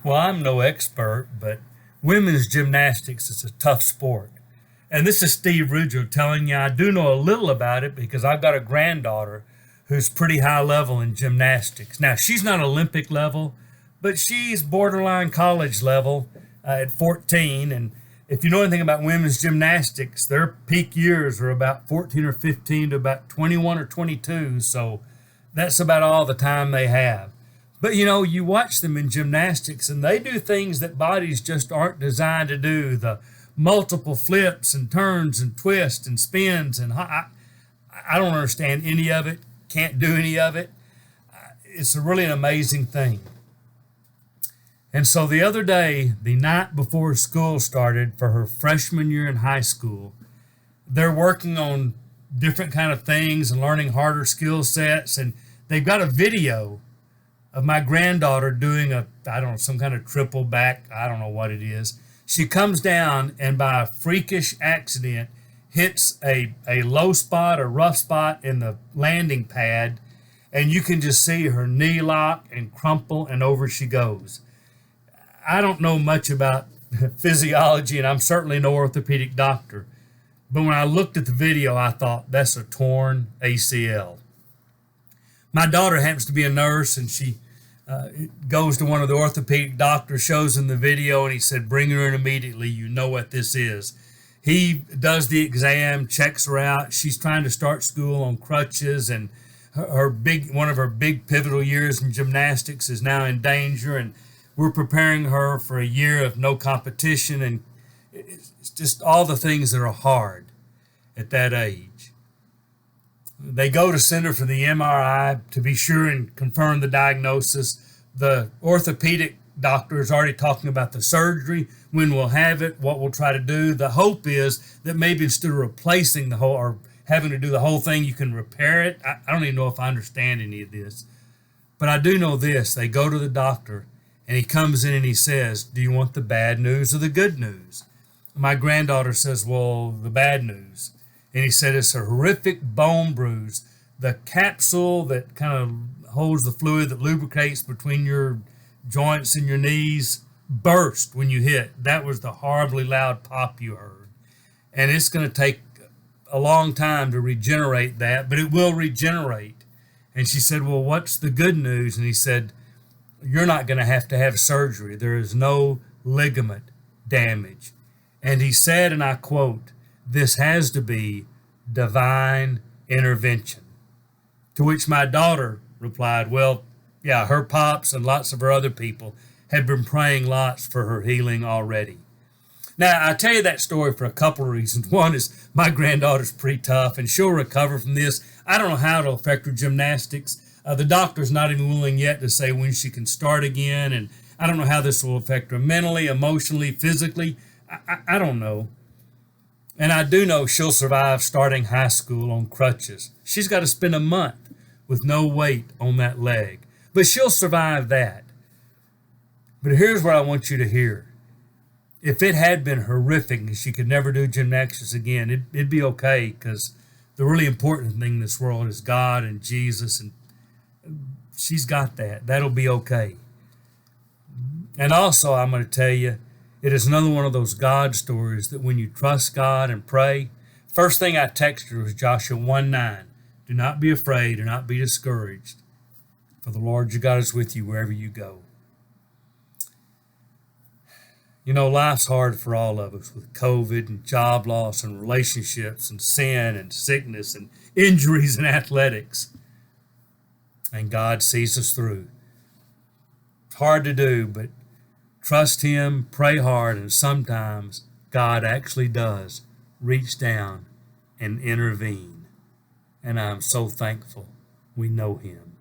Well, I'm no expert, but women's gymnastics is a tough sport. And this is Steve Ridger telling you I do know a little about it because I've got a granddaughter who's pretty high level in gymnastics. Now, she's not Olympic level, but she's borderline college level at 14. And if you know anything about women's gymnastics, their peak years are about 14 or 15 to about 21 or 22. So that's about all the time they have. But you know, you watch them in gymnastics and they do things that bodies just aren't designed to do. The multiple flips and turns and twists and spins. And I don't understand any of it, can't do any of it. It's really an amazing thing. And so the other day, the night before school started for her freshman year in high school, they're working on different kind of things and learning harder skill sets. And they've got a video of my granddaughter doing I don't know, some kind of triple back, I don't know what it is. She comes down and by a freakish accident hits a low spot, a rough spot in the landing pad, and you can just see her knee lock and crumple and over she goes. I don't know much about physiology and I'm certainly no orthopedic doctor, but when I looked at the video, I thought that's a torn ACL. My daughter happens to be a nurse, and she goes to one of the orthopedic doctors, shows him the video, and he said, "Bring her in immediately. You know what this is." He does the exam, checks her out. She's trying to start school on crutches, and one of her big pivotal years in gymnastics is now in danger, and we're preparing her for a year of no competition, and it's just all the things that are hard at that age. They go to send her for the MRI to be sure and confirm the diagnosis. The orthopedic doctor is already talking about the surgery, when we'll have it, what we'll try to do. The hope is that maybe instead of replacing the whole or having to do the whole thing, you can repair it. I don't even know if I understand any of this. But I do know this. They go to the doctor, and he comes in and he says, "Do you want the bad news or the good news?" My granddaughter says, "Well, the bad news." And he said, "It's a horrific bone bruise. The capsule that kind of holds the fluid that lubricates between your joints and your knees burst when you hit. That was the horribly loud pop you heard. And it's going to take a long time to regenerate that, but it will regenerate." And she said, "Well, what's the good news?" And he said, "You're not going to have surgery. There is no ligament damage." And he said, and I quote, "This has to be divine intervention." To which my daughter replied, "Well, yeah, her pops and lots of her other people have been praying lots for her healing already." Now, I tell you that story for a couple of reasons. One is my granddaughter's pretty tough, and she'll recover from this. I don't know how it'll affect her gymnastics. The doctor's not even willing yet to say when she can start again, and I don't know how this will affect her mentally, emotionally, physically. I don't know. And I do know she'll survive starting high school on crutches. She's got to spend a month with no weight on that leg, but she'll survive that. But here's what I want you to hear. If it had been horrific and she could never do gymnastics again, it'd be okay, because the really important thing in this world is God and Jesus, and she's got that. That'll be okay. And also, I'm going to tell you, it is another one of those God stories that when you trust God and pray, first thing I texted her was Joshua 1:9. "Do not be afraid, do not be discouraged, for the Lord your God is with you wherever you go." You know, life's hard for all of us with COVID and job loss and relationships and sin and sickness and injuries in athletics. And God sees us through. It's hard to do, but trust Him, pray hard, and sometimes God actually does reach down and intervene. And I'm so thankful we know Him.